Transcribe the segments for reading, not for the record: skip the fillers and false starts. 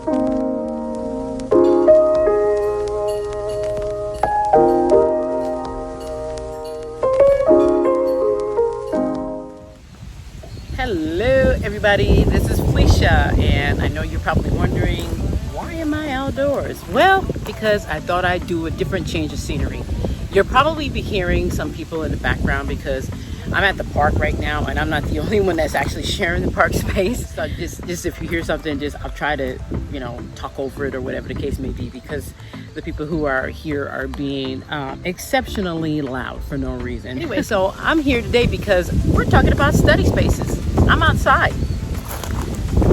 Hello everybody, this is Felicia, and I know you're probably wondering, why am I outdoors? Well, because I thought I'd do a different change of scenery. You'll probably be hearing some people in the background because I'm at the park right now, and I'm not the only one that's actually sharing the park space. So just if you hear something, I'll try to, talk over it or whatever the case may be, because the people who are here are being exceptionally loud for no reason. Anyway, so I'm here today because we're talking about study spaces. I'm outside,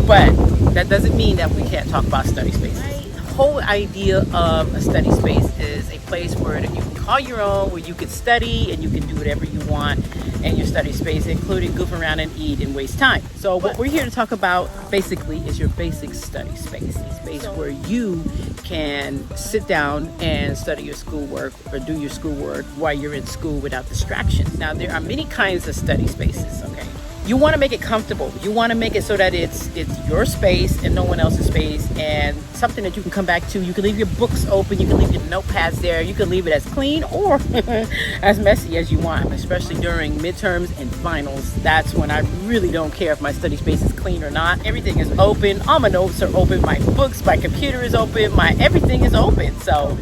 but that doesn't mean that we can't talk about study spaces. The whole idea of a study space is a place where you can call your own, where you can study and you can do whatever you want in your study space, including goof around and eat and waste time. So what we're here to talk about basically is your basic study space, a space where you can sit down and study your schoolwork or do your schoolwork while you're in school without distractions. Now, there are many kinds of study spaces, okay? You want to make it comfortable. You want to make it so that it's your space and no one else's space, and something that you can come back to. You can leave your books open. You can leave your notepads there. You can leave it as clean or as messy as you want, especially during midterms and finals. That's when I really don't care if my study space is clean or not. Everything is open. All my notes are open. My books, my computer is open. Everything is open. So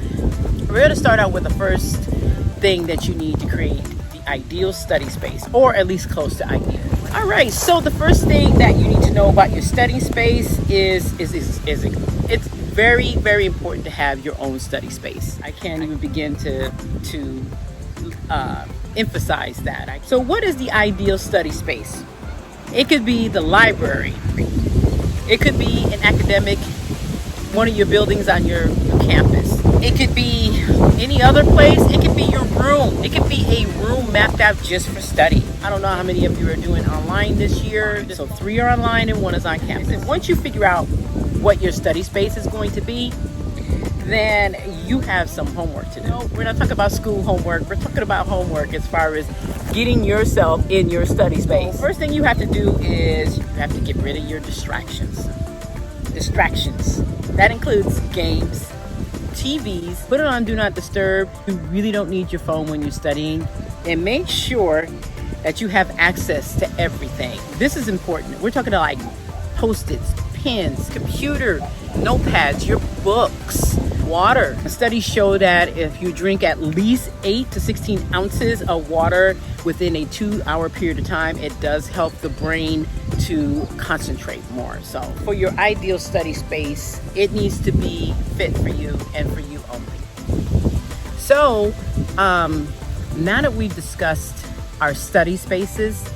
we're going to start out with the first thing that you need to create the ideal study space, or at least close to ideal. All right, so the first thing that you need to know about your study space is it's very, very important to have your own study space. I can't even begin to emphasize that. So what is the ideal study space? It could be the library. It could be an academic, one of your buildings on your campus. It could be any other place. It could be your room. It could be a room mapped out just for study. I don't know how many of you are doing online this year. So 3 are online and 1 is on campus. And once you figure out what your study space is going to be, then you have some homework to do. No, we're not talking about school homework. We're talking about homework as far as getting yourself in your study space. So first thing you have to do is you have to get rid of your distractions. That includes games, TVs. Put it on Do Not Disturb. You really don't need your phone when you're studying. And make sure that you have access to everything. This is important. We're talking about like Post-its, pens, computer, notepads, your books, water. Studies show that if you drink at least 8 to 16 ounces of water within a 2-hour period of time, it does help the brain to concentrate more. So for your ideal study space, it needs to be fit for you and for you only. So now that we've discussed our study spaces,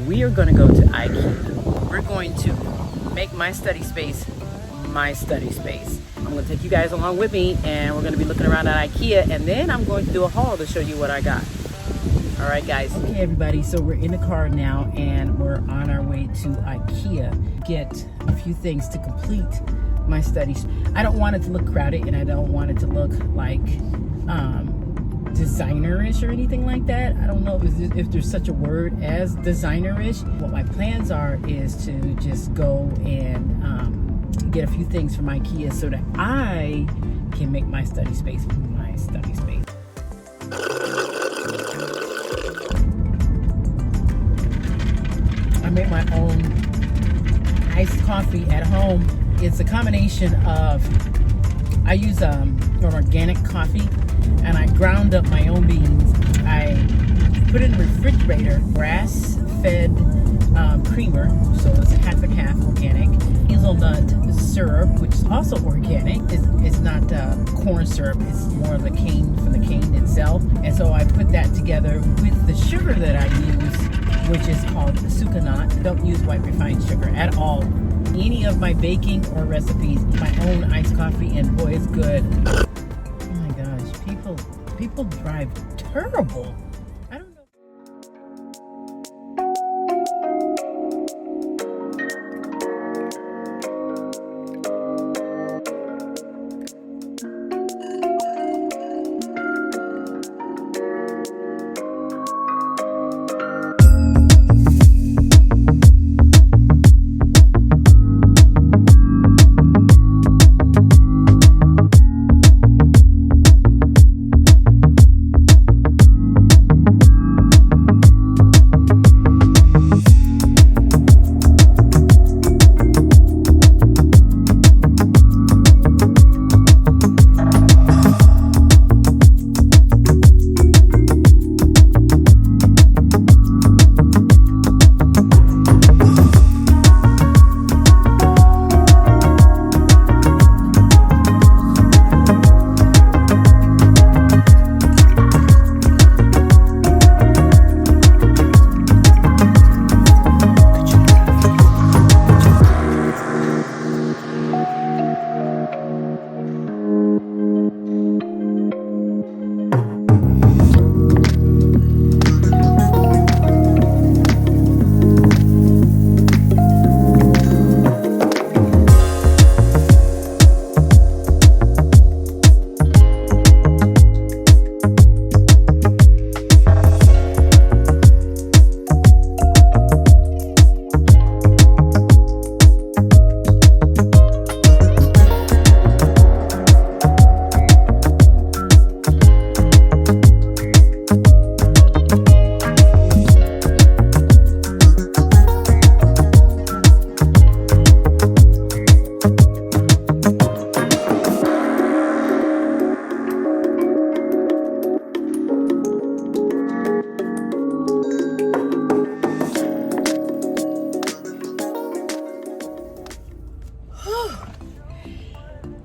we are going to go to IKEA. We're going to make my study space my study space. I'm going to take you guys along with me, and we're going to be looking around at IKEA, and then I'm going to do a haul to show you what I got. All right, guys. Okay, everybody, so we're in the car now, and we're on our way to IKEA. Get a few things to complete my studies. I don't want it to look crowded, and I don't want it to look like designer-ish or anything like that. I don't know if there's such a word as designer-ish. What my plans are is to just go and get a few things from IKEA so that I can make my study space my study space. I make my own iced coffee at home. It's a combination of, I use an organic coffee, and I ground up my own beans. I put it in the refrigerator, grass-fed creamer, so it's half and half organic. Hazelnut syrup, which is also organic. It's not corn syrup, it's more of the cane from the cane itself. And so I put that together with the sugar that I use, which is called sucanat. Don't use white refined sugar at all. Any of my baking or recipes, my own iced coffee, and boy, it's good. Oh my gosh, people drive terrible. I don't know.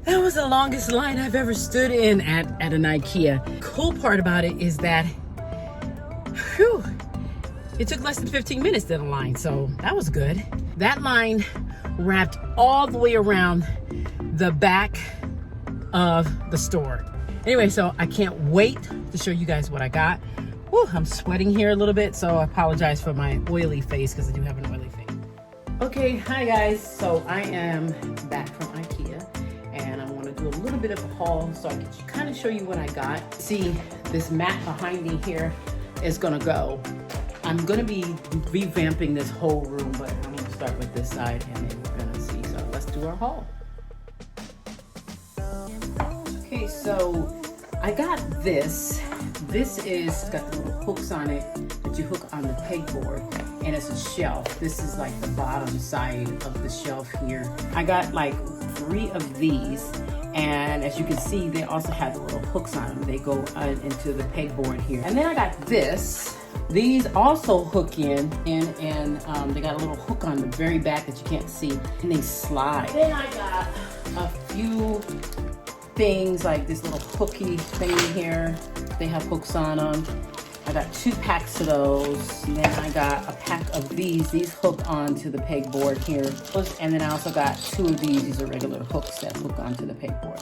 That was the longest line I've ever stood in at an IKEA. Cool part about it is that, whew, it took less than 15 minutes to the line, so that was good. That line wrapped all the way around the back of the store. Anyway, so I can't wait to show you guys what I got. Whew, I'm sweating here a little bit, so I apologize for my oily face because I do have an oily face. Okay, hi guys. So I am back from IKEA and I want to do a little bit of a haul so I can kind of show you what I got. See, this mat behind me here is gonna go. I'm gonna be revamping this whole room, but I'm gonna start with this side and then we're gonna see. So let's do our haul. Okay, so I got this. This is got the little hooks on it that you hook on the pegboard, and it's a shelf. This is like the bottom side of the shelf here. I got like 3 of these, and as you can see, they also have the little hooks on them. They go into the pegboard here. And then I got this. These also hook in, and they got a little hook on the very back that you can't see, and they slide. Then I got a few things like this little hooky thing here. They have hooks on them. I got 2 packs of those. And then I got a pack of these. These hook onto the pegboard here. And then I also got 2 of these. These are regular hooks that hook onto the pegboard.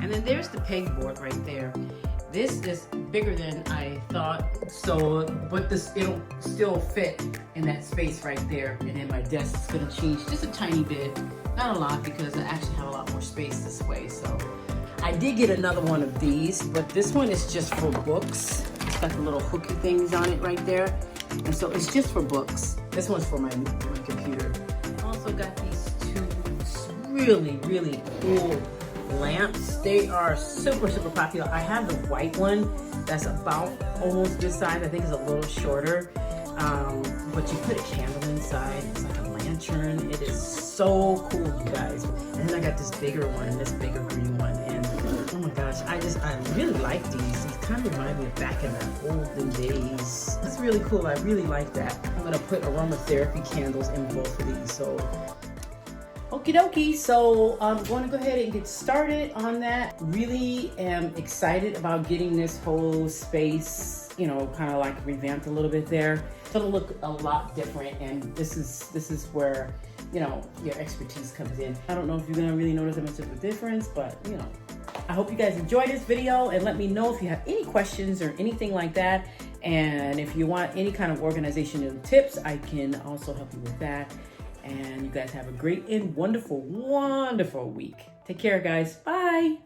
And then there's the pegboard right there. This is bigger than I thought. So, but it'll still fit in that space right there. And then my desk is gonna change just a tiny bit. Not a lot, because I actually have a lot more space this way. So I did get another one of these, but this one is just for books. It's got the little hooky things on it right there. And so it's just for books. This one's for my computer. I also got these 2 really, really cool lamps. They are super, super popular. I have the white one that's about almost this size. I think it's a little shorter. But you put a candle inside. It's like a lantern. It is so cool, you guys. And then I got this bigger one, this bigger green one. And oh my gosh, I really like these. These kind of remind me of back in the olden days. That's really cool. I really like that. I'm gonna put aromatherapy candles in both of these. So okie dokie, so I'm going to go ahead and get started on that. Really am excited about getting this whole space, you know, kind of like revamped a little bit there. It's gonna look a lot different, and this is where, you know, your expertise comes in. I don't know if you're gonna really notice that much of a difference, but you know, I hope you guys enjoyed this video, and let me know if you have any questions or anything like that. And if you want any kind of organizational tips, I can also help you with that. And you guys have a great and wonderful, wonderful week. Take care, guys. Bye.